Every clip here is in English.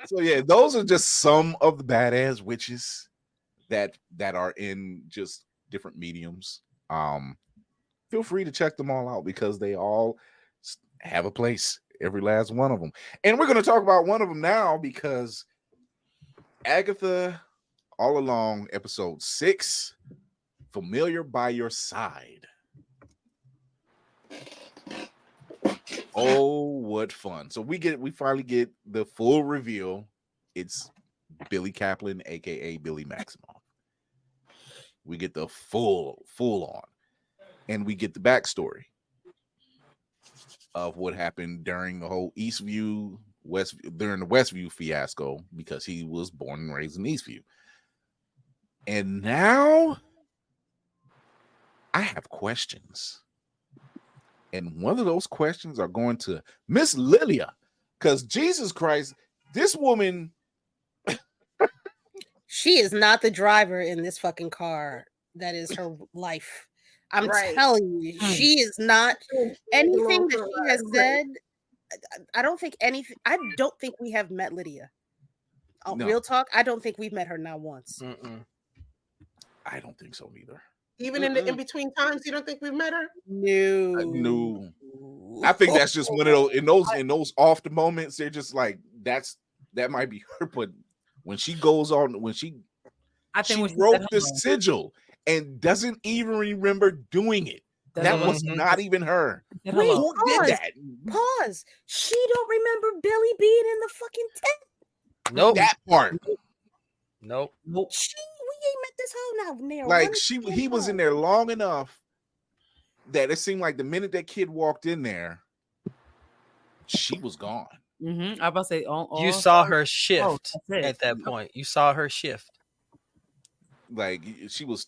So yeah, those are just some of the badass witches that are in just different mediums. Feel free to check them all out because they all have a place, every last one of them. And we're going to talk about one of them now because Agatha, All Along, episode 6, Familiar by Your Side. Oh, what fun. So we finally get the full reveal. It's Billy Kaplan, aka Billy Maximoff. We get the full on. And we get the backstory of what happened during the whole during the Westview fiasco, because he was born and raised in Eastview. And now I have questions. And one of those questions are going to Miss Lilia, because Jesus Christ, this woman. She is not the driver in this fucking car. That is her life. I'm telling you, she is not anything that she has said. I don't think we have met Lydia. Oh, no. Real talk, I don't think we've met her not once. I don't think so neither. Even in the in between times, you don't think we've met her? No. I think that's just one of those in those off the moments. They're just like that might be her, but when she goes on, she wrote the sigil and doesn't even remember doing it. That was not even her. Wait, who did that? Pause. She don't remember Billy being in the fucking tent. Nope. That part. Nope. We ain't met this whole now. Like he was in there long enough that it seemed like the minute that kid walked in there, she was gone. Mm-hmm. I was about to say, you saw her shift at that point. You saw her shift. Like she was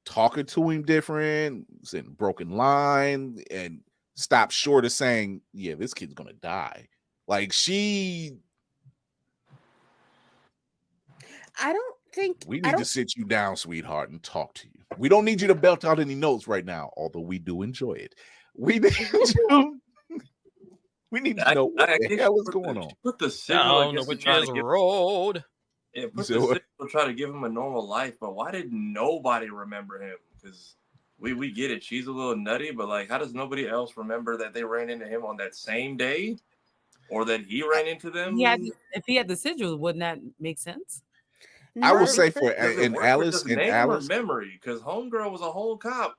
talking to him different, saying broken line, and stopped short of saying, "Yeah, this kid's gonna die." Like I don't think we need to sit you down, sweetheart, and talk to you. We don't need you to belt out any notes right now, although we do enjoy it. We need to. We need to know what the hell is going on. Put the signal down the witch's road. Yeah, put the signal to try to give him a normal life, but why did nobody remember him? Because we get it. She's a little nutty, but like, how does nobody else remember that they ran into him on that same day, or that he ran into them? Yeah, if he had the sigil, wouldn't that make sense? I would say for Alice memory, because Homegirl was a whole cop.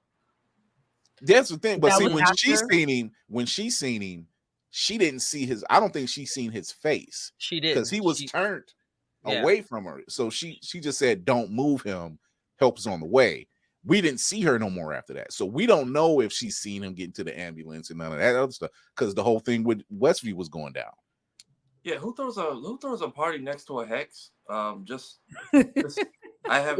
That's the thing. But see, when she seen him, she didn't see his. I don't think she seen his face. She did because he was turned away from her. So she just said, "Don't move him. Help's on the way." We didn't see her no more after that. So we don't know if she's seen him get into the ambulance and none of that other stuff, because the whole thing with Westview was going down. Yeah, who throws a party next to a hex? I have.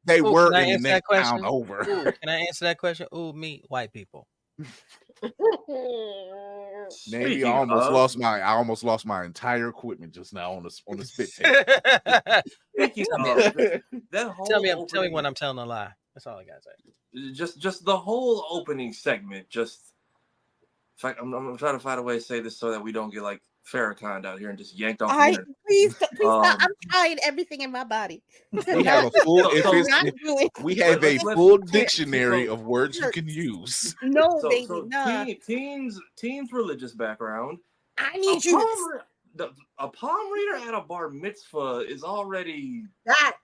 They were in the town over. Ooh, can I answer that question? Ooh, me, white people. Maybe I almost lost my entire equipment just now on the spit tape. Tell me when I'm telling a lie. That's all I gotta say. Just the whole opening segment. Just in fact, I'm trying to find a way to say this so that we don't get like Farrakhan out here and just yanked off. Please stop. I'm trying everything in my body. We have a full dictionary of words you can use. No, baby, no. Teens religious background. I need you. A palm reader at a bar mitzvah is already that.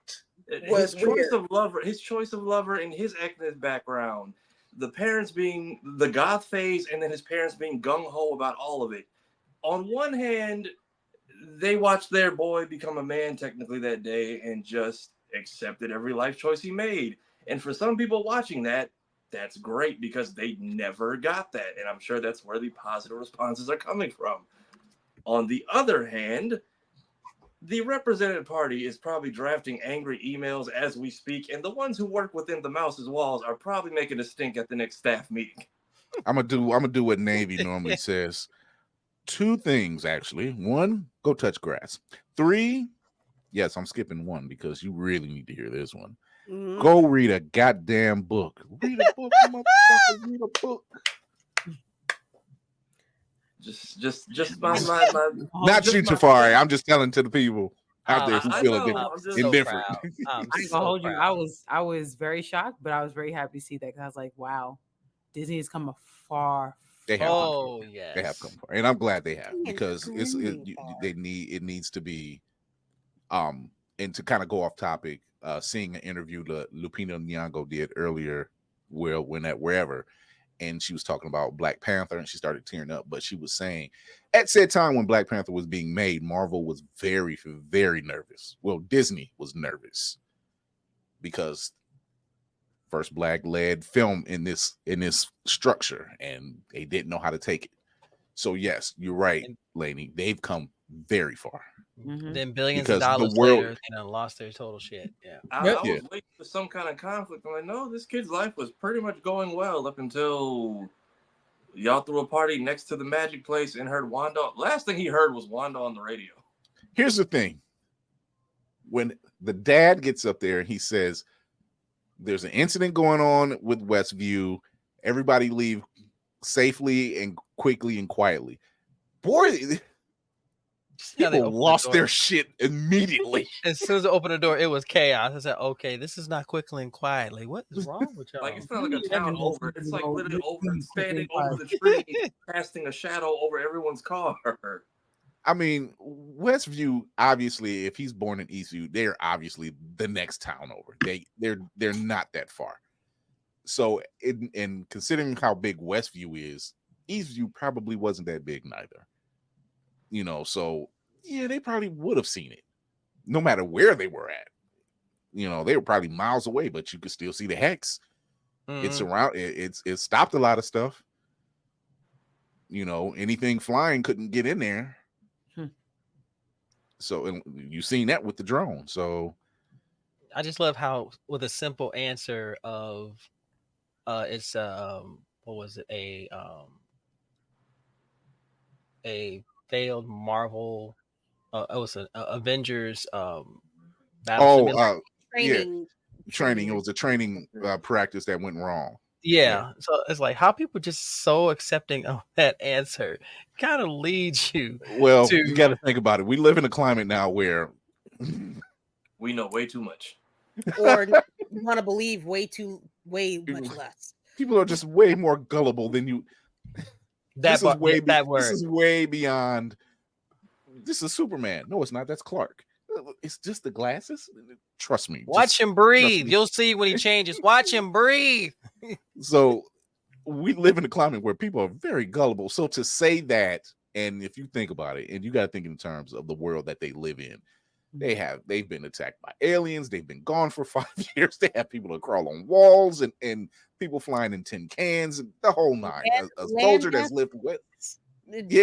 His choice of lover and his ethnic background. The parents being the goth phase, and then his parents being gung-ho about all of it. On one hand, they watched their boy become a man technically that day and just accepted every life choice he made. And for some people watching that, that's great because they never got that. And I'm sure that's where the positive responses are coming from. On the other hand, the represented party is probably drafting angry emails as we speak. And the ones who work within the mouse's walls are probably making a stink at the next staff meeting. I'm gonna do what Navy normally says. 2 things, actually. 1, go touch grass. 3, yes, I'm skipping 1 because you really need to hear this one. Mm-hmm. Go read a goddamn book. Read a book, motherfucker. Read a book. Just my Not just you, my Tafari. I'm just telling to the people out there who I feel know. I'm just so indifferent. proud. I'm I ain't so gonna hold you. proud. I was very shocked, but I was very happy to see that because I was like, wow, Disney has come a far. They have come far. Oh They have yes. come far, and I'm glad they have It's because screaming far. it needs to be and to kind of go off topic, seeing an interview that Lupita Nyong'o did earlier, when at wherever, and she was talking about Black Panther, and she started tearing up. But she was saying, at said time when Black Panther was being made, Marvel was very, very nervous. Well, Disney was nervous because first Black-led film in this structure, and they didn't know how to take it. So yes, you're right, Lainey. They've come very far. Mhm. Then billions Because of the dollars world- later, they done lost their total shit. Yeah. I was waiting for some kind of conflict. I'm like, no, this kid's life was pretty much going well up until y'all threw a party next to the Magic Place and heard Wanda. Last thing he heard was Wanda on the radio. Here's the thing. When the dad gets up there and he says, there's an incident going on with Westview, everybody leave safely and quickly and quietly. Boy, people lost their shit immediately. As soon as I opened the door, it was chaos. I said, okay, this is not quickly and quietly. What is wrong with y'all? Like, it's not like a town over. It's like literally standing over the tree, casting a shadow over everyone's car. I mean, Westview, obviously, if he's born in Eastview, they're obviously the next town over. They're not that far. So, in considering how big Westview is, Eastview probably wasn't that big neither. So yeah, they probably would have seen it, no matter where they were at. They were probably miles away, but you could still see the hex. It's around. It stopped a lot of stuff. Anything flying couldn't get in there. So, and you've seen that with the drone. So, I just love how, with a simple answer of, it's what was it, a failed Marvel, it was an Avengers battle training. It was a training practice that went wrong. Yeah, so it's like how people just so accepting of that answer kind of leads you. Well, you got to think about it. We live in a climate now where we know way too much, or want to believe way much less. People are just way more gullible than you. This is way beyond. This is Superman. No, it's not. That's Clark. It's just the glasses. Trust me. Watch him breathe. You'll see when he changes. Watch him breathe. So we live in a climate where people are very gullible. So to say that, and if you think about it, and you got to think in terms of the world that they live in, they've been attacked by aliens. They've been gone for 5 years. They have people that crawl on walls and people flying in tin cans and the whole nine. A soldier that's lived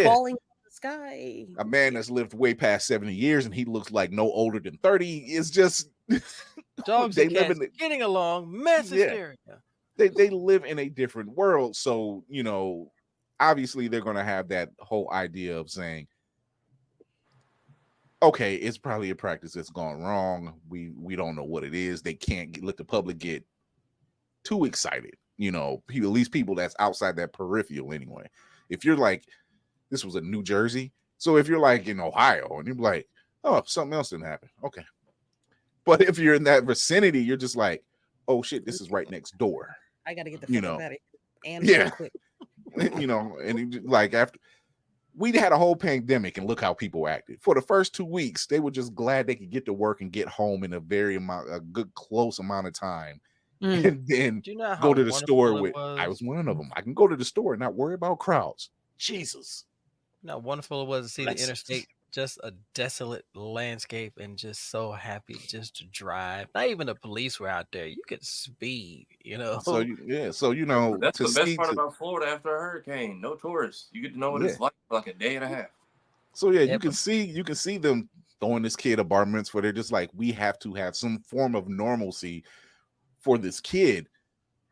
falling from the sky. A man that's lived way past 70 years and he looks like no older than 30 is just dogs and cats getting along. Mass hysteria. They live in a different world. So, obviously they're going to have that whole idea of saying, okay, it's probably a practice that's gone wrong. We don't know what it is. They can't let the public get too excited. At least people that's outside that peripheral anyway. If you're like, this was in New Jersey. So if you're like in Ohio and you're like, oh, something else didn't happen. Okay. But if you're in that vicinity, you're just like, oh shit, this is right next door. I got to get the fuck out of here. And quick. And like after we had a whole pandemic and look how people acted. For the first 2 weeks, they were just glad they could get to work and get home in a good close amount of time. And then go to the store with. I was one of them. I can go to the store and not worry about crowds. Jesus. How wonderful it was to see the interstate, just a desolate landscape, and just so happy just to drive. Not even the police were out there. You could speed, So that's the best part about Florida after a hurricane. No tourists. You get to know what it's like for like a day and a half. So you can see them throwing this kid a bar mitzvah. They're just like, we have to have some form of normalcy for this kid,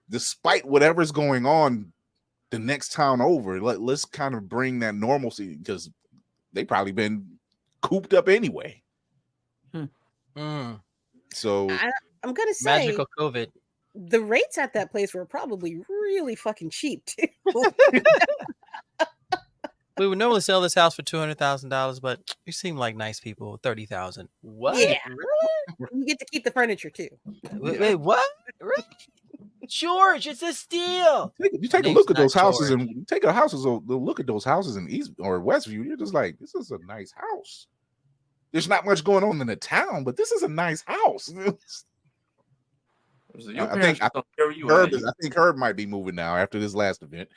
despite whatever's going on the next town over. Let's kind of bring that normalcy because they probably been cooped up anyway. So I'm gonna say magical COVID. The rates at that place were probably really fucking cheap too. We would normally sell this house for $200,000, but you seem like nice people. 30,000. What? Yeah. Really? You get to keep the furniture too. Wait, what? Really? George, it's a steal. You take a Name's look at not those houses George. and you take a houses. Look at those houses in East or Westview. You're just like, this is a nice house. There's not much going on in the town, but this is a nice house. I think Herb might be moving now after this last event.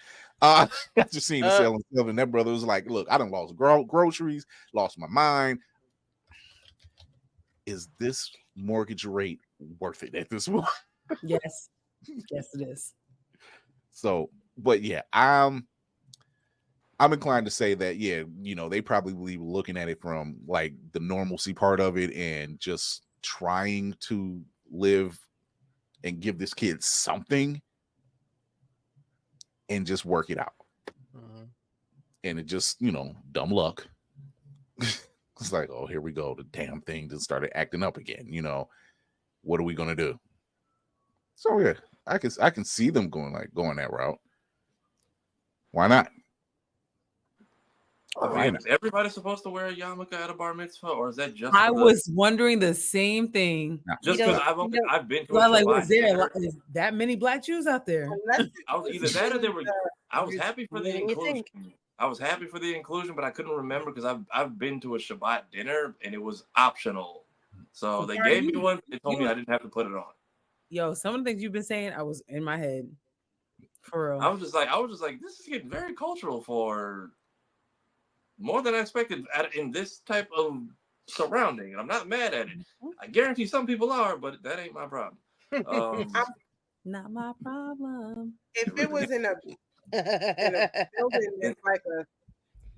After seeing the selling stuff, and that brother was like, "Look, I done lost groceries, lost my mind. Is this mortgage rate worth it at this point?" Yes, yes, it is. So, but yeah, I'm inclined to say that they probably looking at it from like the normalcy part of it and just trying to live and give this kid something and just work it out. Mm-hmm. And it just, dumb luck. It's like, oh, here we go. The damn thing just started acting up again. What are we gonna do? So yeah, I can see them going that route. Why not? Is everybody supposed to wear a yarmulke at a bar mitzvah, or is that just? I was wondering the same thing. Just because I've been to was there that many black Jews out there? I was either that or there were. I was happy for the inclusion. I was happy for the inclusion, but I couldn't remember because I've been to a Shabbat dinner and it was optional. So they gave me one. They told me I didn't have to put it on. Yo, some of the things you've been saying, I was in my head. For real. I was just like, this is getting very cultural for more than I expected in this type of surrounding. And I'm not mad at it. I guarantee some people are, but that ain't my problem. Not my problem. If it was in a building that's like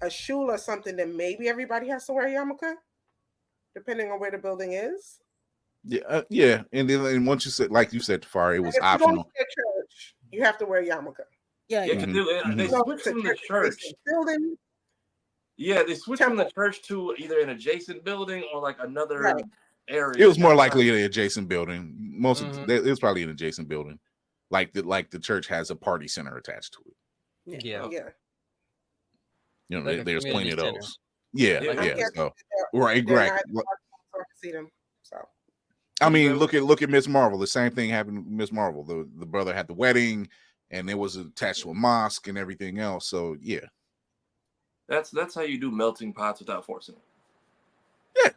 a shul or something, then maybe everybody has to wear a yarmulke, depending on where the building is. Yeah. And then once you said, like you said, Tafari, it was optional. You go to a church, you have to wear a yarmulke. Yeah. They switched from the church building. Yeah, they switched from the church to either an adjacent building or like another area. It was more likely an adjacent building. It was probably an adjacent building. Like the church has a party center attached to it. Yeah. Like there's plenty of those. Yeah. So, right. See them. So I mean, look at Miss Marvel. The same thing happened with Miss Marvel. The brother had the wedding, and it was attached to a mosque and everything else. So yeah. That's how you do melting pots without forcing it.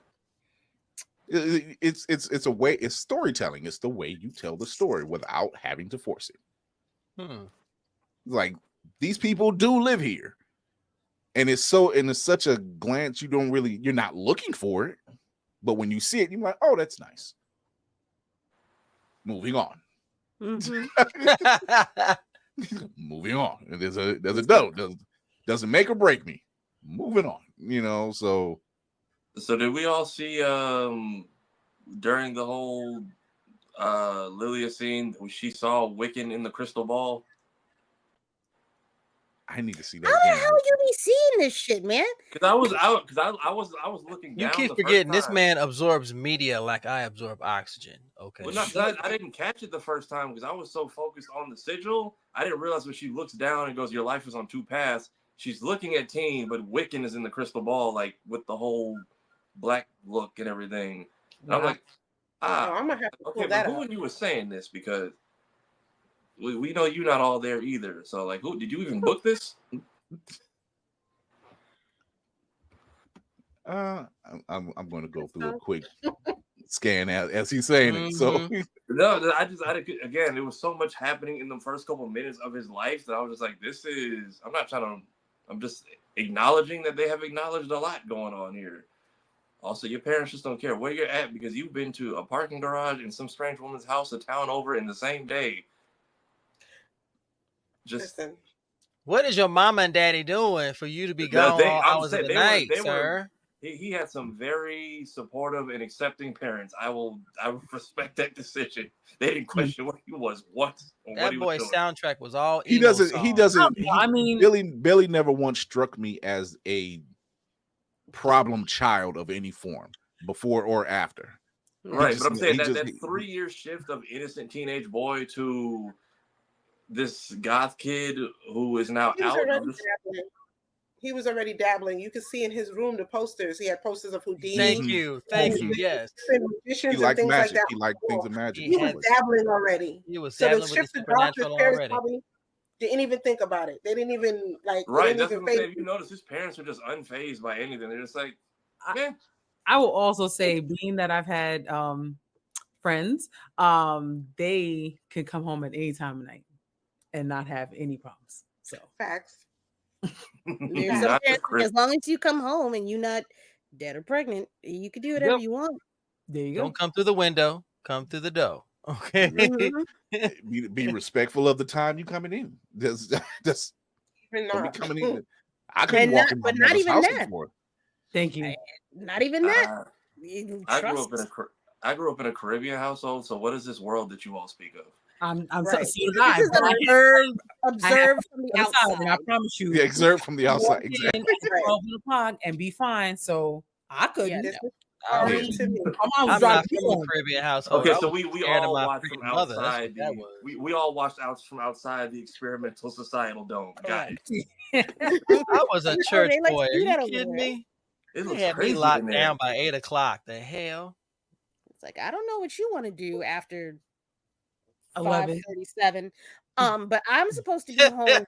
Yeah. It's a way. It's storytelling. It's the way you tell the story without having to force it. Like these people do live here, and it's such a glance. You're not looking for it, but when you see it, you're like, oh, that's nice. Moving on. Mm-hmm. Moving on. There's a note. Doesn't make or break me. Moving on. So did we all see during the whole Lilia scene, she saw Wiccan in the crystal ball? I need to see that. How the hell you be seeing this shit, man? Because I was looking down. You keep forgetting this man absorbs media like I absorb oxygen. Okay. Well, I didn't catch it the first time because I was so focused on the sigil. I didn't realize when she looks down and goes, "Your life is on two paths." She's looking at Teen, but Wiccan is in the crystal ball, like with the whole black look and everything. And I'm like, I'm gonna have to okay, but who when you were saying this? Because we know you're not all there either. So like, who did you even book this? I'm going to go through a quick scan as he's saying it. So no, I again, there was so much happening in the first couple of minutes of his life that I was just like, I'm just acknowledging that they have acknowledged a lot going on here. Also, your parents just don't care where you're at because you've been to a parking garage in some strange woman's house a town over in the same day. Just listen. What is your mama and daddy doing for you to be gone all hours of the night, sir? He had some very supportive and accepting parents. I will respect that decision. They didn't question what he was. That boy's soundtrack was all. He doesn't. I mean, Billy never once struck me as a problem child of any form before or after. Right, but I'm saying that 3-year shift of innocent teenage boy to this goth kid who is now out. he was already dabbling. You could see in his room the posters. He had posters of Houdini. Thank you. Yes. Magicians He liked and things magic. like that. He liked things of magic. He was dabbling already. He was So the dabbling with the shift to darkness, supernatural parents already. probably didn't even think about it. They didn't even like. Right. They That's didn't what even I'm saying. If you notice, his parents are just unfazed by anything. They're just like, man. I will also say, being that I've had friends, they can come home at any time of night and not have any problems. So facts. There's some parents, as long as you come home and you're not dead or pregnant, you can do whatever you want. There you go. Don't come through the window. Come through the door. Okay. Be respectful of the time you coming in. Just don't be coming in. I couldn't walk in my mother's house before. Thank you. Not even that. I grew up in a Caribbean household. So what is this world that you all speak of? This is observe from the outside. And I promise you. Yeah, observe from the outside. Exactly. 12 o'clock and be fine. So I couldn't. I'm not from a Caribbean household. Okay, so we all watched from mother. outside. We all watched from outside the experimental societal dome. Got it. I was a church boy. Are you kidding there. me? It They had me locked down by 8 o'clock. The hell? It's like, I don't know what you want to do after 11:37. But I'm supposed to be home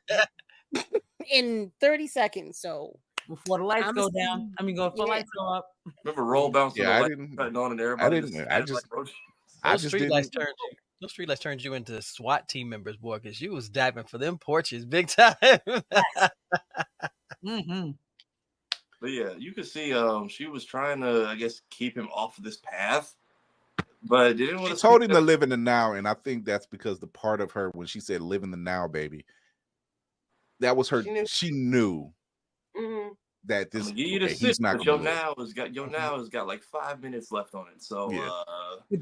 in 30 seconds. So before the lights go down, before the lights go up. Remember roll bounce? Yeah, I didn't. On and everybody Those streetlights turned you into SWAT team members, boy, because you was diving for them porches big time. But yeah, you could see she was trying to, I guess, keep him off this path. But didn't want to. She told him to live in the now, and I think that's because the part of her when she said "live in the now, baby," that was her. She knew that this. He's not going to. Your now has got like 5 minutes left on it. So and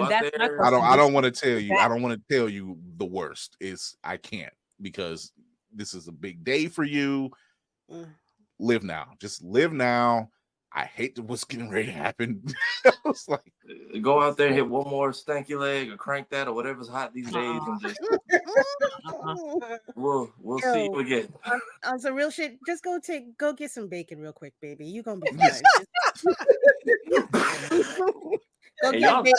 that's I don't want to tell you. I don't want to tell you the worst. I can't, because this is a big day for you. Live now. Just live now. I hate what's getting ready to happen. I was like, go out there and hit one more stanky leg or crank that or whatever's hot these days, and just we'll see you again. On some real shit, just go get some bacon real quick, baby. You're gonna be fine. Go get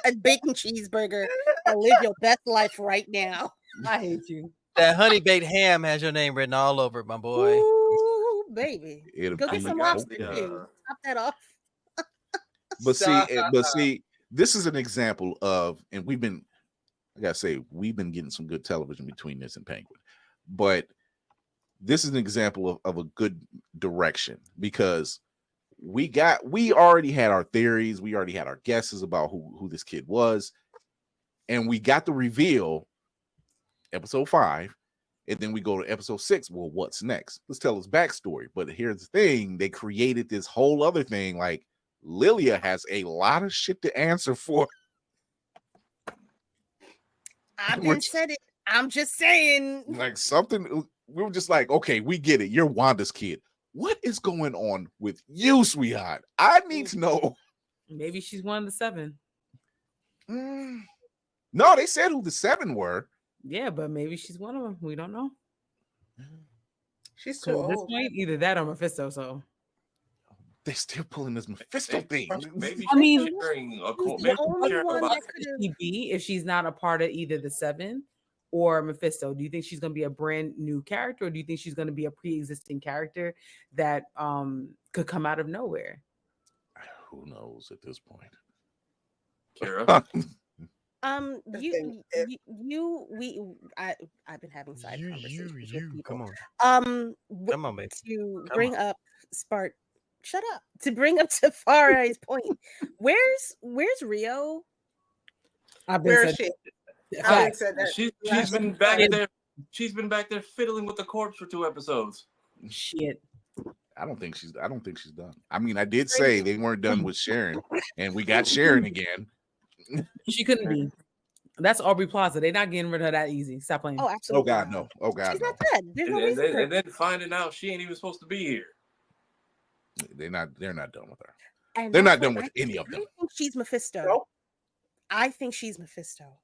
a bacon cheeseburger and live your best life right now. I hate you. That honey baked ham has your name written all over it, my boy. Ooh, baby. Go get some lobster. Top that off. But see, this is an example of, and I gotta say, we've been getting some good television between this and Penguin. But this is an example of a good direction, because we already had our theories, we already had our guesses about who this kid was, and we got the reveal episode 5, and then we go to episode 6. Well, what's next? Let's tell his backstory. But here's the thing: they created this whole other thing. Like, Lilia has a lot of shit to answer for. I've been said it. I'm just saying. Like, something. We were just like, okay, we get it. You're Wanda's kid. What is going on with you, sweetheart? I need to know. Maybe she's one of the 7. No, they said who the 7 were. Yeah, but maybe she's one of them. We don't know. She's too old. At this point, either that or Mephisto. So they're still pulling this Mephisto thing. Maybe I mean, the only one that could she be if she's not a part of either the 7 or Mephisto? Do you think she's going to be a brand new character, or do you think she's going to be a pre-existing character that could come out of nowhere? Who knows at this point? Kara. I've been having side conversations with people. Come on. Come on, baby. To bring up Tafari's point. Where's Rio? Where is she? She's been back there. She's been back there fiddling with the corpse for 2 episodes. Shit. I don't think she's done. I mean, I did say they weren't done with Sharon, and we got Sharon again. She couldn't be. That's Aubrey Plaza. They're not getting rid of her that easy. Stop playing. Oh, absolutely. Oh God, no. Oh God, she's no. not dead. There's no reason. And then finding out she ain't even supposed to be here. They're not done with her. And they're not done with any of them. I think she's Mephisto. Nope. I think she's Mephisto.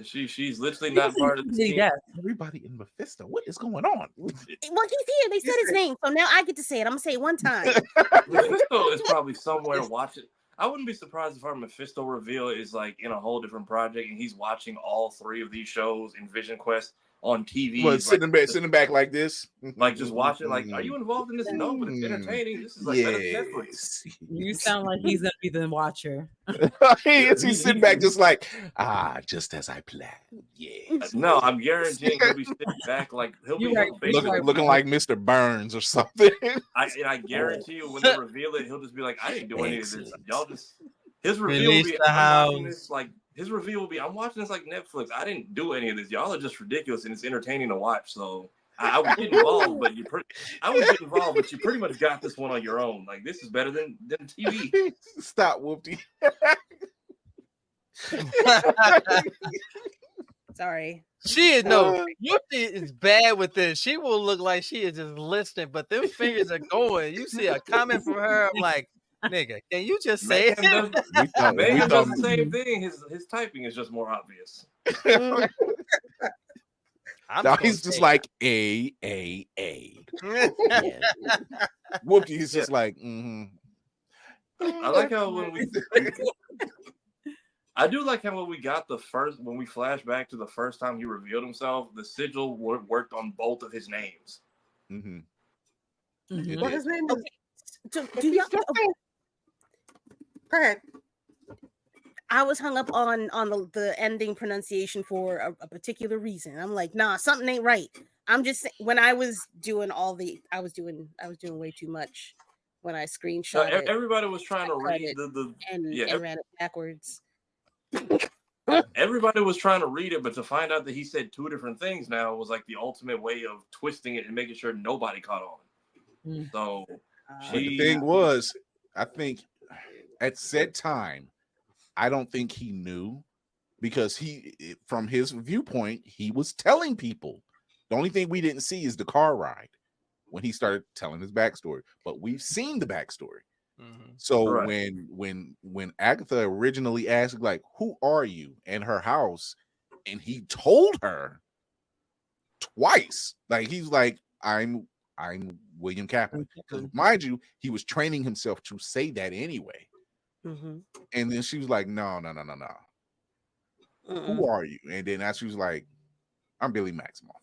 She's literally not part of the team. Death. Everybody in Mephisto, what is going on? Well, he's here. They said his name, so now I get to say it. I'm gonna say it one time. Mephisto is probably somewhere watching. I wouldn't be surprised if our Mephisto reveal is like in a whole different project, and he's watching all 3 of these shows in Vision Quest on TV. Well, sitting back like this, like just watching. Like, are you involved in this? No, but it's entertaining. This is like better than Netflix. You sound like he's gonna be the watcher. He's sitting back just like, just as I planned. Yes. No, I'm guaranteeing he'll be sitting back like he'll be looking like Mr. Burns or something. I guarantee you when they reveal it, he'll just be like, I didn't do any of this. Y'all just his reveal will be I'm watching this, like his reveal will be I'm watching this like Netflix. I didn't do any of this. Y'all are just ridiculous and it's entertaining to watch. So I would get involved, but you pretty much got this one on your own. Like this is better than TV. Stop, Whoopty. Sorry. She is Whoopty is bad with this. She will look like she is just listening, but them fingers are going. You see a comment from her, I'm like, nigga, can you just say it? Megan does the same thing. His typing is just more obvious. He's just like A. Whoopty is just like, I like how I do like how when we flash back to the first time he revealed himself, the sigil worked on both of his names. Well, his name is. Go ahead. I was hung up on the ending pronunciation for a particular reason. I'm like, nah, something ain't right. I'm just when I was doing I was doing way too much when I screenshot it. Everybody was trying to read and ran it backwards. Everybody was trying to read it, but to find out that he said 2 different things now was like the ultimate way of twisting it and making sure nobody caught on. So the thing was, I think at said time, I don't think he knew because from his viewpoint, he was telling people. The only thing we didn't see is the car ride when he started telling his backstory, but we've seen the backstory. So when Agatha originally asked, like, who are you and her house, and he told her twice, like he's like, I'm William Kaplan. Because mind you, he was training himself to say that anyway. And then she was like, no. Who are you? And then she was like, I'm Billy Maximoff.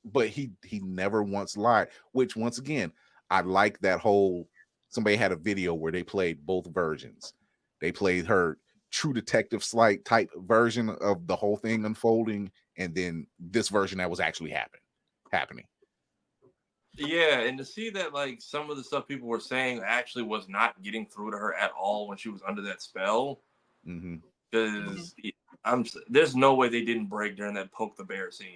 But he never once lied, which once again, I like that whole, somebody had a video where they played both versions. They played her True Detective Slight type version of the whole thing unfolding, and then this version that was actually happening. Yeah, and to see that like some of the stuff people were saying actually was not getting through to her at all when she was under that spell. Because there's no way they didn't break during that poke the bear scene.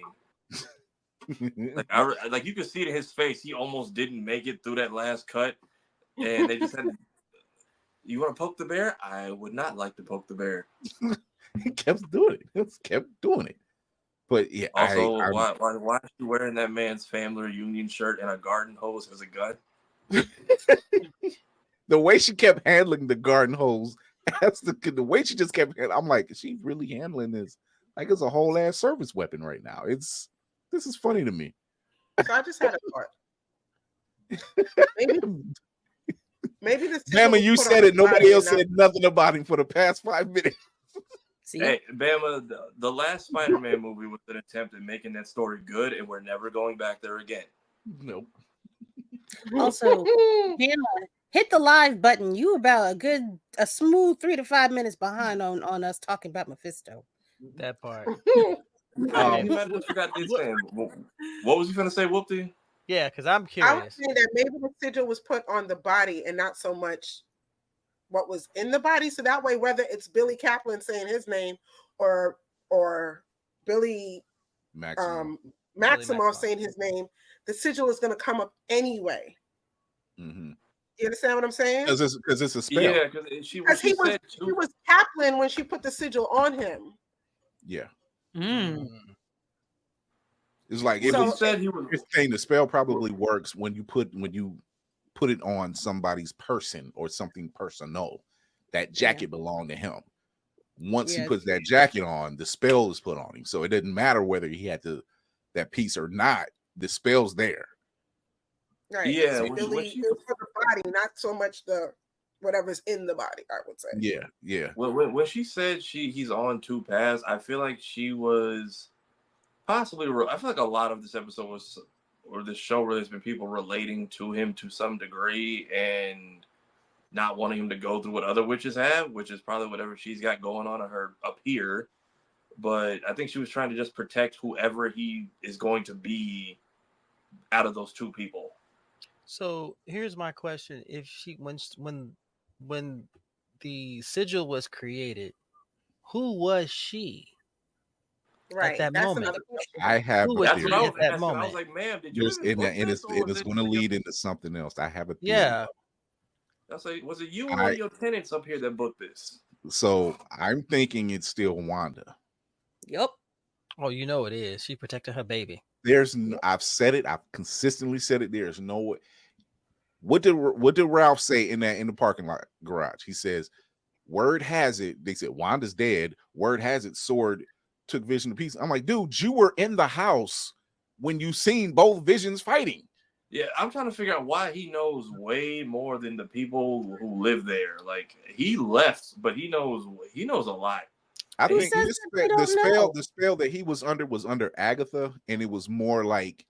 like you could see it in his face. He almost didn't make it through that last cut, and they just said, "You want to poke the bear? I would not like to poke the bear." He kept doing it. But yeah. Also, why is she wearing that man's family reunion shirt and a garden hose as a gun? The way she kept handling the garden hose, the way she just kept, I'm like, is she really handling this? Like it's a whole ass service weapon right now. This is funny to me. So I just had a thought. Maybe this. Bama, you said it. Nobody else said nothing about him for the past 5 minutes. See? Hey, Bama, the last Spider-Man movie was an attempt at making that story good, and we're never going back there again. Nope. Also, Bama, hit the live button. You about a smooth 3 to 5 minutes behind on us talking about Mephisto. That part. What was you gonna say, Whoopty? Yeah, because I'm curious. I was saying that maybe the sigil was put on the body and not so much what was in the body. So that way, whether it's Billy Kaplan saying his name or Billy Maximoff saying his name, the sigil is going to come up anyway. You understand what I'm saying? Because it's a spell. Yeah, because he was Kaplan when she put the sigil on him. Yeah. It's like he said he was saying the spell probably works when you put it on somebody's person or something personal. That jacket belonged to him. Once he puts that jacket on, the spell is put on him. So it didn't matter whether he had that piece or not. The spell's there. Right. Yeah, It's really it's for the body, not so much the whatever's in the body, I would say. Yeah, yeah. Well, when she said he's on 2 paths, I feel like she was possibly. I feel like a lot of this episode was, or this show, really has been people relating to him to some degree and not wanting him to go through what other witches have, which is probably whatever she's got going on her up here. But I think she was trying to just protect whoever he is going to be out of those 2 people. So here's my question: if she, when the sigil was created, who was she? Right. At that That's moment, another question. I have who a was That's theory. what I at was that asking. I moment? was like, "Ma'am, did you even book And this, or it's going to lead into something else. I have a theory. Yeah. I was like, was it you or one of your tenants up here that booked this? So I'm thinking it's still Wanda. Yep. Oh, you know it is. She protected her baby. There's I've said it. I've consistently said it. There's no way. What did Ralph say in the parking lot garage? He says, "Word has it." They said Wanda's dead. Word has it. Sword took Vision to pieces. I'm like, dude, you were in the house when you seen both Visions fighting. Yeah, I'm trying to figure out why he knows way more than the people who live there. Like, he left, but he knows a lot. I Who think says this that they don't know? the spell that he was under Agatha, and it was more like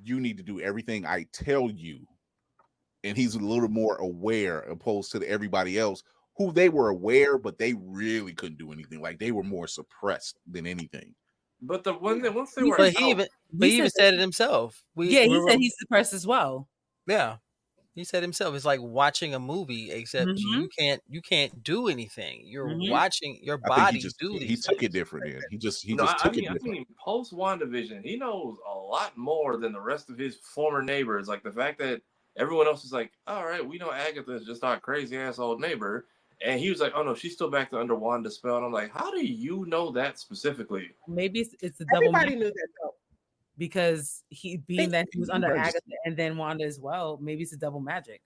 you need to do everything I tell you. And he's a little more aware opposed to everybody else who they were aware, but they really couldn't do anything. Like they were more suppressed than anything. But once they were But out, he even said it himself. He said he's suppressed as well. Yeah. He said himself, it's like watching a movie, except you can't do anything. You're watching your body do these he took things. it different. Then he just took it different. I mean, post WandaVision, he knows a lot more than the rest of his former neighbors. Like the fact that everyone else is like, all right, we know Agatha is just our crazy ass old neighbor, and he was like, oh no, she's still back under Wanda's spell. And I'm like, how do you know that specifically? Maybe it's a double. Everybody knew that though. Because he was under Agatha and then Wanda as well. Maybe it's a double magic.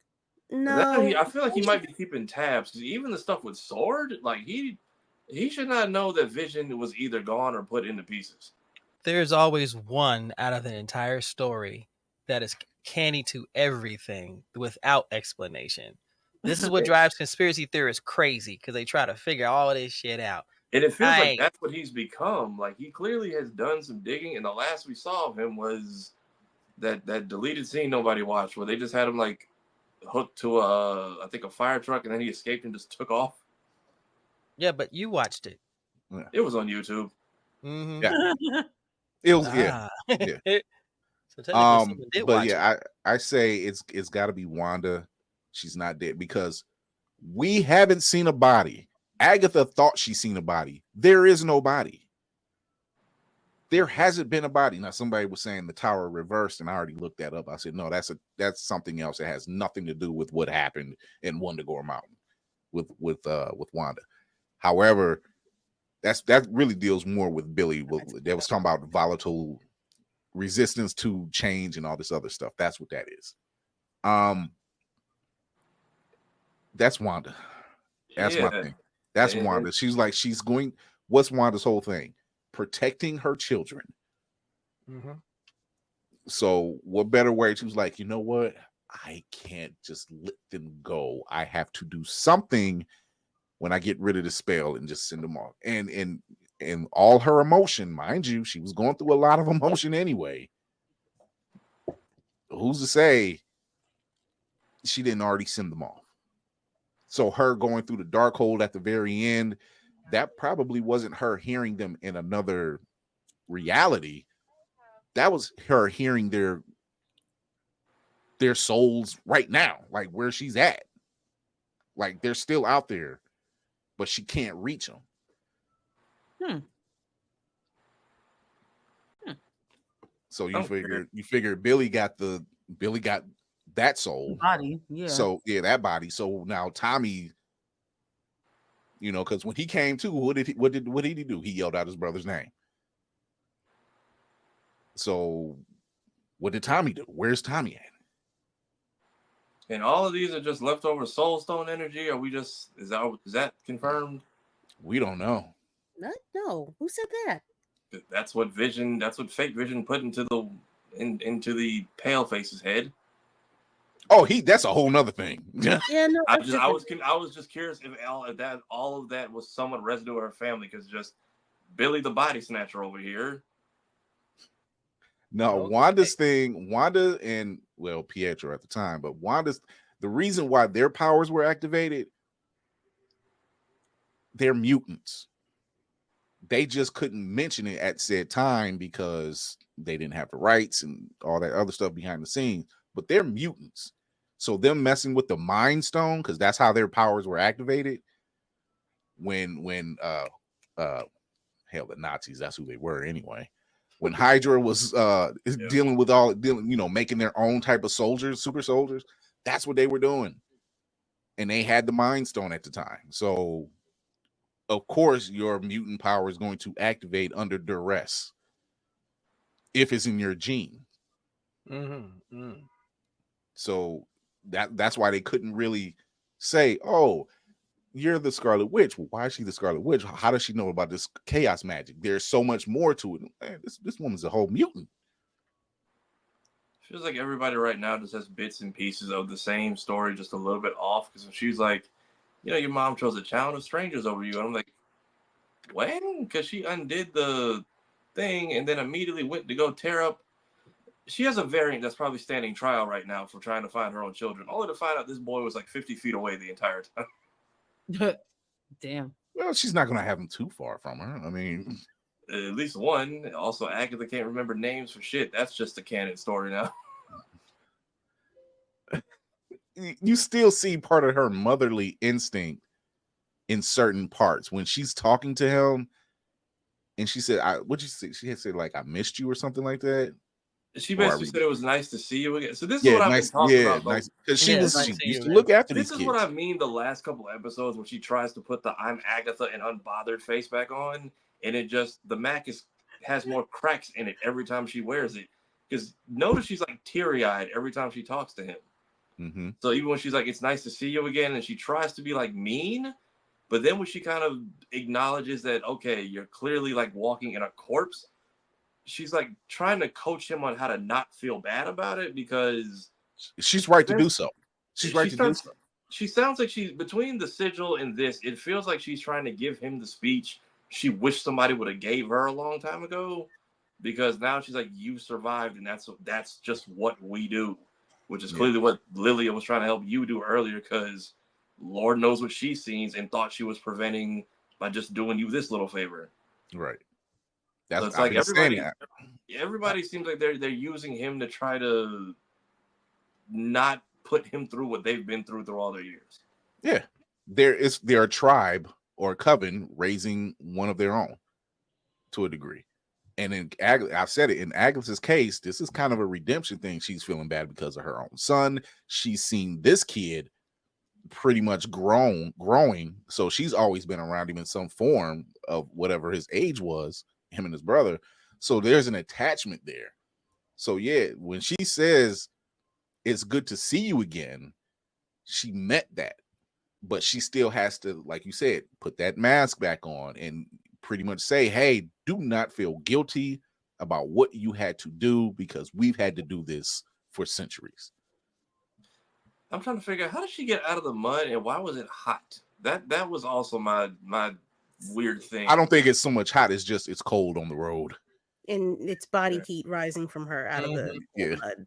No, I feel like he might be keeping tabs because even the stuff with Sword, like he should not know that Vision was either gone or put into pieces. There's always one out of the entire story that is canny to everything without explanation. This is what drives conspiracy theorists crazy because they try to figure all this shit out. And it feels like that's what he's become. Like he clearly has done some digging, and the last we saw of him was that deleted scene nobody watched, where they just had him like hooked to I think a fire truck, and then he escaped and just took off. Yeah, but you watched it. Yeah. It was on YouTube. Mm-hmm. Yeah, it was. Yeah. So but yeah, I say it's got to be Wanda. She's not dead because we haven't seen a body. Agatha thought she seen a body. There is no body. There hasn't been a body. Now somebody was saying the tower reversed, and I already looked that up. I said no, that's something else. It has nothing to do with what happened in Wundagore Mountain with Wanda. However, that really deals more with Billy. They was talking about volatile resistance to change and all this other stuff. That's what that is. That's Wanda. That's my thing. That's Wanda. She's going. What's Wanda's whole thing? Protecting her children. Mm-hmm. So what better way? She was like, you know what? I can't just let them go. I have to do something when I get rid of the spell and just send them off. And all her emotion, mind you, she was going through a lot of emotion anyway. Who's to say she didn't already send them off? So her going through the dark hole at the very end, that probably wasn't her hearing them in another reality. That was her hearing their souls right now, like where she's at. Like they're still out there, but she can't reach them. So you figure Billy got that soul body, yeah. So yeah, that body. So now Tommy, because when he came to, what did he do? He yelled out his brother's name. So what did Tommy do? Where's Tommy at? And all of these are just leftover soul stone energy. Are we is that confirmed? We don't know. No, who said that? That's what fake Vision put into the pale face's head. Oh, that's a whole nother thing. Yeah, no, I was just curious if all of that was somewhat residue of her family, because just Billy the Body Snatcher over here. No, Wanda's thing, Wanda and Pietro at the time, but the reason why their powers were activated, they're mutants. They just couldn't mention it at said time because they didn't have the rights and all that other stuff behind the scenes, but they're mutants. So them messing with the Mind Stone, because that's how their powers were activated. When the Nazis, that's who they were anyway. When Hydra was dealing with making their own type of soldiers, super soldiers, that's what they were doing. And they had the Mind Stone at the time. So of course your mutant power is going to activate under duress if it's in your gene. So that's why they couldn't really say, oh, you're the Scarlet Witch. Well, why is she the Scarlet Witch? How does she know about this chaos magic? There's so much more to it. Man, this woman's a whole mutant. Feels like everybody right now just has bits and pieces of the same story, just a little bit off. Because she's like, your mom chose a challenge of strangers over you. And I'm like, when? Because she undid the thing and then immediately went to go tear up. She has a variant that's probably standing trial right now for trying to find her own children, only to find out this boy was like 50 feet away the entire time. Damn. Well, she's not going to have him too far from her. I mean, at least one. Also, Agatha can't remember names for shit. That's just a canon story now. You still see part of her motherly instinct in certain parts when she's talking to him, and she said, "What'd you say?" She had said like, "I missed you" or something like that. She basically said it was nice to see you again. So this is what I've been talking about. Nice, because she used to look after these kids. This is what I kids. mean. The last couple of episodes when she tries to put the "I'm Agatha" and unbothered face back on, and the Mac has more cracks in it every time she wears it. Because notice she's like teary-eyed every time she talks to him. Mm-hmm. So even when she's like, "It's nice to see you again," and she tries to be like mean, but then when she kind of acknowledges that, okay, you're clearly like walking in a corpse, she's like trying to coach him on how to not feel bad about it, because she's right to do so. She's right to do so. She sounds like she's between the sigil and this. It feels like she's trying to give him the speech she wished somebody would have gave her a long time ago, because now she's like, you survived, and that's just what we do, which is clearly what Lilia was trying to help you do earlier, because Lord knows what she's seen and thought she was preventing by just doing you this little favor. Right. So it's like everybody seems like they're using him to try to not put him through what they've been through all their years. Yeah. They're a tribe or a coven raising one of their own to a degree. And in I've said it, in Agatha's case, this is kind of a redemption thing. She's feeling bad because of her own son. She's seen this kid pretty much growing. So she's always been around him in some form of whatever his age was, him and his brother. So there's an attachment there. So yeah, when she says it's good to see you again, she meant that. But she still has to, like you said, put that mask back on and pretty much say, hey, do not feel guilty about what you had to do, because we've had to do this for centuries. I'm trying to figure out, how did she get out of the mud and why was it hot? That was also my weird thing. I don't think it's so much hot, it's just it's cold on the road. And it's body heat rising from her out of the mud.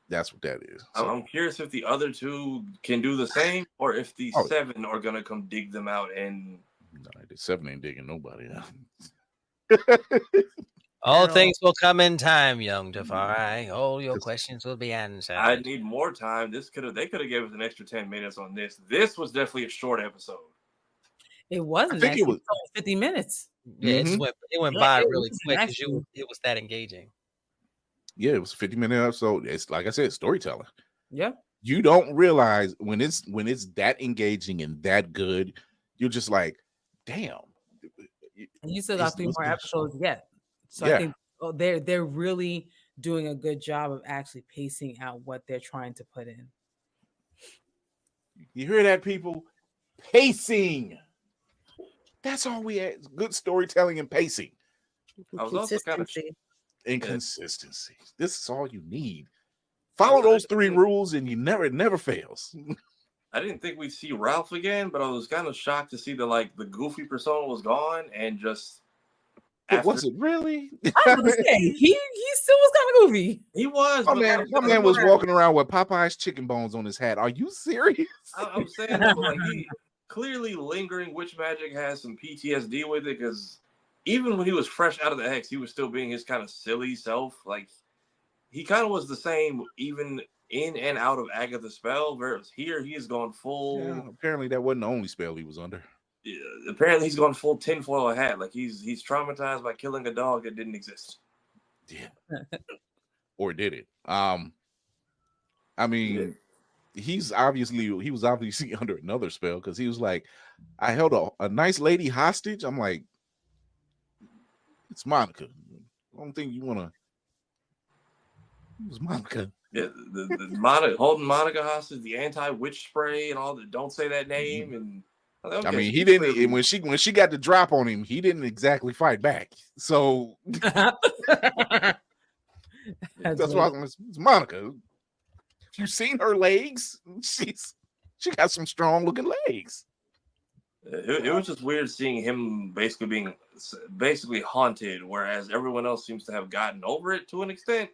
That's what that is. So I'm curious if the other two can do the same, or if the 7 are gonna come dig them out. And no, the 7 ain't digging nobody out. All things will come in time, young Tafari. All your questions will be answered. I need more time. They could have given us an extra 10 minutes on this. This was definitely a short episode. It wasn't. I think it was 50 minutes. Yeah, it went by really quick because it was that engaging. Yeah, it was a 50-minute episode. It's like I said, storytelling. Yeah. You don't realize when it's that engaging and that good, you're just like, damn. And you still got 3 more episodes yet. So I think they're really doing a good job of actually pacing out what they're trying to put in. You hear that, people? Pacing. That's all we had. Good storytelling and pacing. I was also kind of Inconsistency. This is all you need. Follow those 3 rules, and it never fails. I didn't think we'd see Ralph again, but I was kind of shocked to see that the goofy persona was gone and just. Was it really? I was gonna say he still was kind of goofy. He was. My man was walking around with Popeye's chicken bones on his hat. Are you serious? I'm saying that, but he clearly lingering witch magic has some PTSD with it, because even when he was fresh out of the Hex, he was still being his kind of silly self. He kind of was the same even in and out of Agatha's spell. Whereas here he has gone full. Yeah, apparently that wasn't the only spell he was under. Yeah, apparently he's gone full tinfoil hat. He's traumatized by killing a dog that didn't exist. Yeah. Or did it? I mean, he was obviously under another spell, because he was like, I held a nice lady hostage. I'm like, it's Monica. I don't think you want to. It was Monica. Yeah, the holding Monica hostage, the anti-witch spray, and all the don't say that name. And I mean, he didn't. And when she got the drop on him, he didn't exactly fight back. So that's why it's Monica. You seen her legs? She got some strong looking legs. It was just weird seeing him being haunted, whereas everyone else seems to have gotten over it to an extent.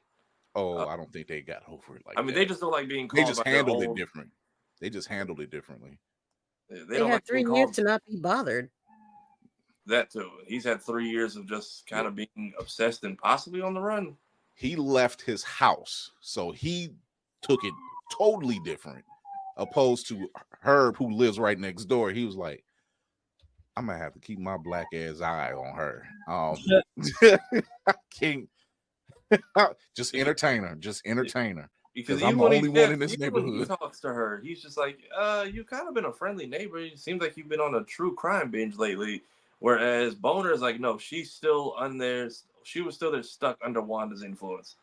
Oh, I don't think they got over it I mean, they just don't like being called. They just handled it different. They just handled it differently. They had 3 years to not be bothered. That too. He's had 3 years of just kind of being obsessed and possibly on the run. He left his house, so he took it totally different, opposed to Herb, who lives right next door. He was like, I'm gonna have to keep my black ass eye on her. I can't. Just entertain her. Because I'm the only one in this neighborhood. When he talks to her, he's just like, you've kind of been a friendly neighbor. It seems like you've been on a true crime binge lately. Whereas Boner is like, no, she's still on there. She was still there, stuck under Wanda's influence.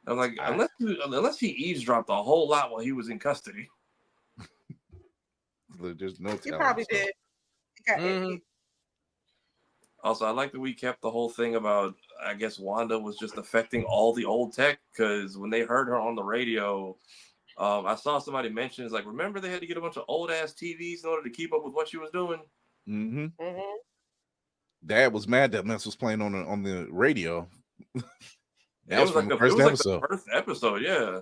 I'm like, unless he eavesdropped a whole lot while he was in custody. There's no telling. He probably did. Also, I like that we kept the whole thing about, I guess Wanda was just affecting all the old tech, because when they heard her on the radio, I saw somebody mention, it's like, remember they had to get a bunch of old ass TVs in order to keep up with what she was doing? Mm-hmm. Mm-hmm. Dad was mad that mess was playing on the radio. That was from the first episode. The first episode, yeah.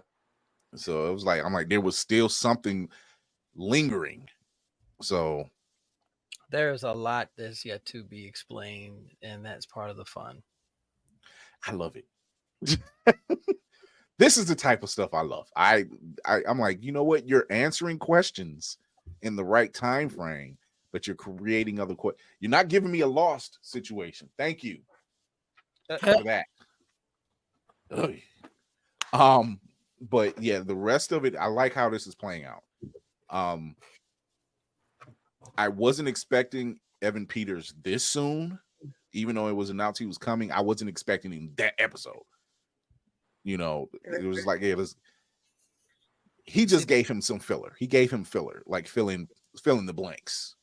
So it was like, I'm like, there was still something lingering. So there's a lot that's yet to be explained, and that's part of the fun. I love it. This is the type of stuff I love. I'm like, you know what? You're answering questions in the right time frame, but you're creating other questions. You're not giving me a Lost situation. Thank you for that. But yeah, the rest of it, I like how this is playing out. I wasn't expecting Evan Peters this soon, even though it was announced he was coming. I wasn't expecting him that episode. You know, it was like, he just gave him some filler. He gave him filler, like filling the blanks.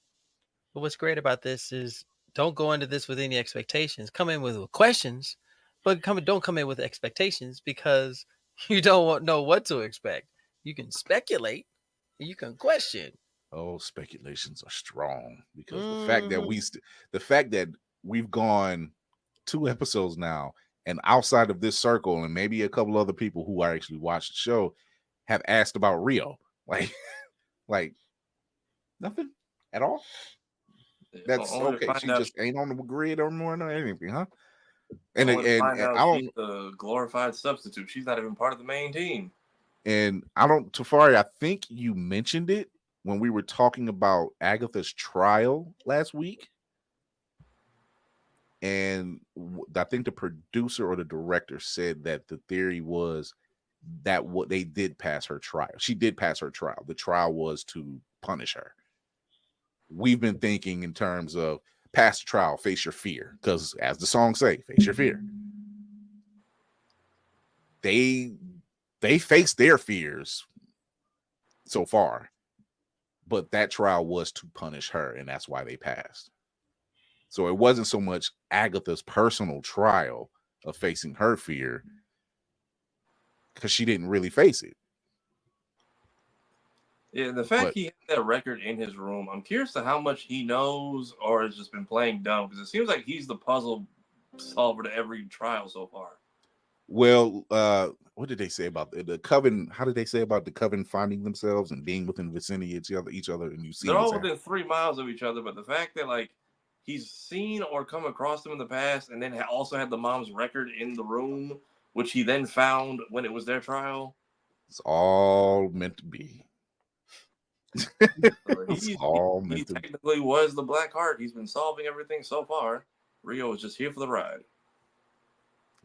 But what's great about this is, don't go into this with any expectations. Come in with questions, but don't come in with expectations, because you don't know what to expect. You can speculate, and you can question. Oh, speculations are strong, because the fact that we've gone 2 episodes now, and outside of this circle and maybe a couple other people who are actually watch the show have asked about Rio, like nothing at all. That's okay. She just ain't on the grid or more than anything, huh? And I don't. She's a glorified substitute. She's not even part of the main team. And I don't, Tafari, I think you mentioned it when we were talking about Agatha's trial last week. And I think the producer or the director said that the theory was that what they did pass her trial. She did pass her trial. The trial was to punish her. We've been thinking in terms of pass the trial, face your fear. Because as the song say, face your fear. They face their fears so far. but that trial was to punish her, and that's why they passed. So it wasn't so much Agatha's personal trial of facing her fear, because she didn't really face it. Yeah, the fact he had that record in his room, I'm curious to how much he knows or has just been playing dumb, because it seems like he's the puzzle solver to every trial so far. Well, what did they say about the coven? How did they say about the coven finding themselves and being within the vicinity of each other? And you see, they're all within 3 miles of each other, but the fact that like he's seen or come across them in the past, and then also had the mom's record in the room, which he then found when it was their trial. It's all meant to be. He technically was the Black Heart. He's been solving everything so far. Rio was just here for the ride.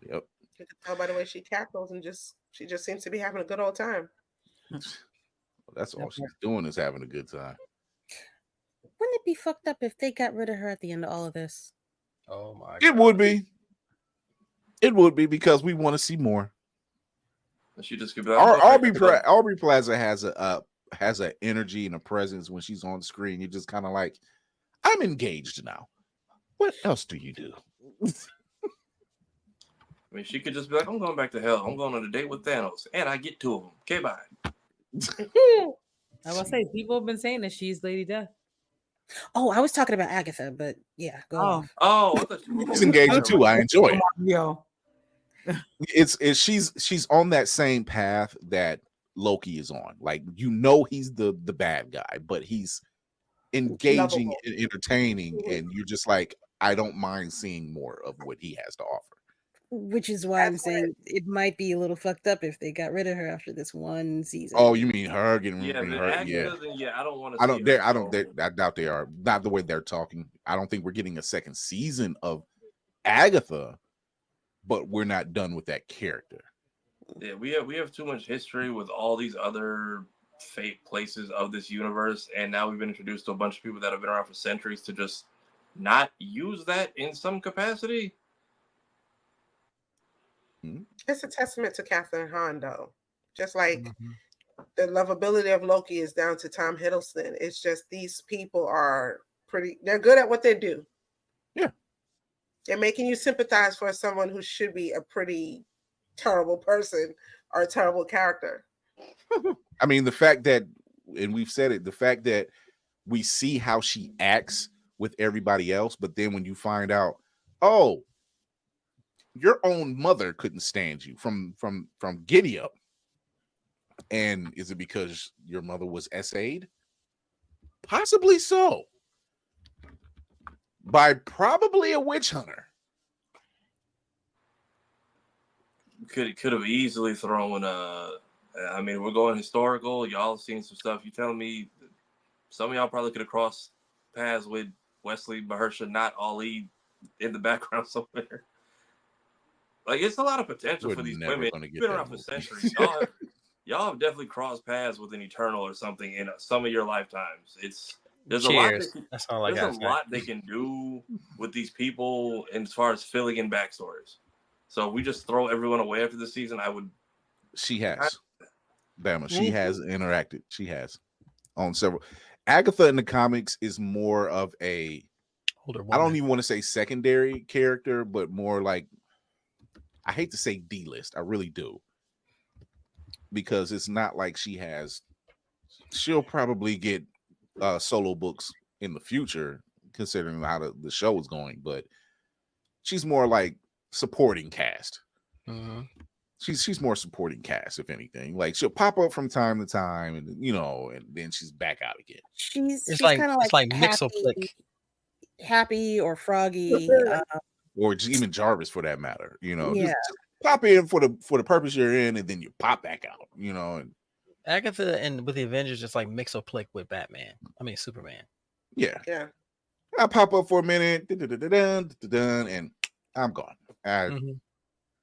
Yep. You can tell by the way she cackles, and she just seems to be having a good old time. That's all she's doing, is having a good time. Wouldn't it be fucked up if they got rid of her at the end of all of this? Oh my God. It would be. It would be, because we want to see more. She just could be like, Aubrey Plaza has an energy and a presence when she's on screen. You're just kind of like, I'm engaged now. What else do you do? I mean, she could just be like, I'm going back to hell. I'm going on a date with Thanos, and I get 2 of them. Okay, bye. I will say, people have been saying that she's Lady Death. Oh, I was talking about Agatha, but yeah, go on. Oh, I thought you were She's engaged too. I enjoy it. Yo. She's on that same path that Loki is on. Like, he's the bad guy, but he's engaging and entertaining, and you're just like, I don't mind seeing more of what he has to offer. Which is why I'm saying it might be a little fucked up if they got rid of her after this one season. Oh, you mean her getting hurt? Yeah, I don't want to. I doubt they are. Not the way they're talking. I don't think we're getting a second season of Agatha, but we're not done with that character. Yeah, we have too much history with all these other fate places of this universe, and now we've been introduced to a bunch of people that have been around for centuries to just not use that in some capacity. It's a testament to Catherine Hahn, though. Just like the lovability of Loki is down to Tom Hiddleston. It's just these people are they're good at what they do. Yeah. They're making you sympathize for someone who should be a pretty terrible person or a terrible character. I mean, the fact that, and we've said it, the fact that we see how she acts with everybody else, but then when you find out, oh, your own mother couldn't stand you from Giddy Up. And is it because your mother was SA'd? Possibly so. By probably a witch hunter. Could have easily thrown I mean, we're going historical. Y'all have seen some stuff. You telling me some of y'all probably could have crossed paths with Wesley Mahershala, not Ali, in the background somewhere. Like, it's a lot of potential for these women. You've been around for centuries. Y'all have definitely crossed paths with an Eternal or something in some of your lifetimes. There's a lot they can do with these people as far as filling in backstories. So if we just throw everyone away after the season, She has. Bama, she has interacted. She has on several. Agatha in the comics is more of a, I don't even want to say secondary character, but more like, I hate to say D-list. I really do. Because it's not like she'll probably get solo books in the future, considering how the show is going, but she's more like supporting cast. She's more supporting cast, if anything. Like, she'll pop up from time to time, and and then she's back out again. She's kind of like Happy or Froggy, or even Jarvis for that matter. Just pop in for the purpose you're in, and then you pop back out. And Agatha and with the Avengers just like Mixoplick with Superman. Yeah. I pop up for a minute, and I'm gone.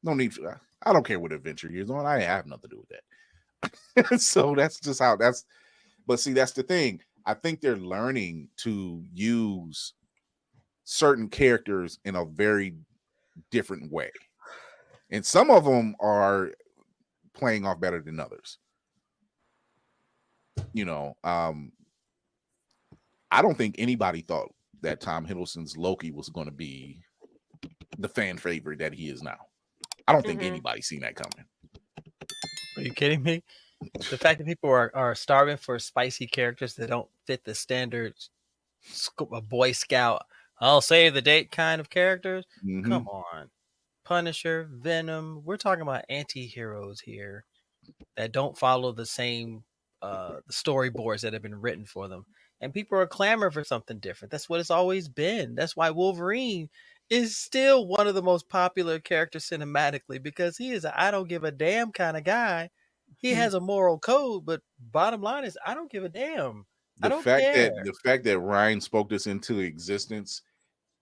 No need for that. I don't care what adventure you're on. I have nothing to do with that. So that's just how that's. But see, that's the thing. I think they're learning to use certain characters in a very different way, and some of them are playing off better than others. I don't think anybody thought that Tom Hiddleston's Loki was going to be the fan favorite that he is now. I don't think anybody seen that coming. Are you kidding me? The fact that people are starving for spicy characters that don't fit the standard Boy Scout, I'll save the date kind of characters. Come on. Punisher, Venom. We're talking about anti-heroes here that don't follow the same the storyboards that have been written for them. And people are clamoring for something different. That's what it's always been. That's why Wolverine is still one of the most popular characters cinematically, because he is a I don't give a damn kind of guy. He has a moral code, but bottom line is I don't give a damn. I don't care. The fact that Ryan spoke this into existence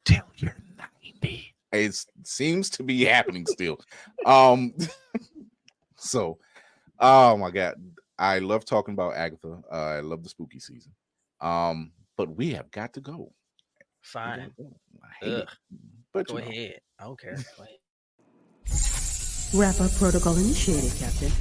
till you're 90. It seems to be happening still. So oh my god, I love talking about Agatha. I love the spooky season. But we have got to go. Fine. I hate it. But go ahead. I don't care. Go ahead. Wrap up protocol initiated, Captain.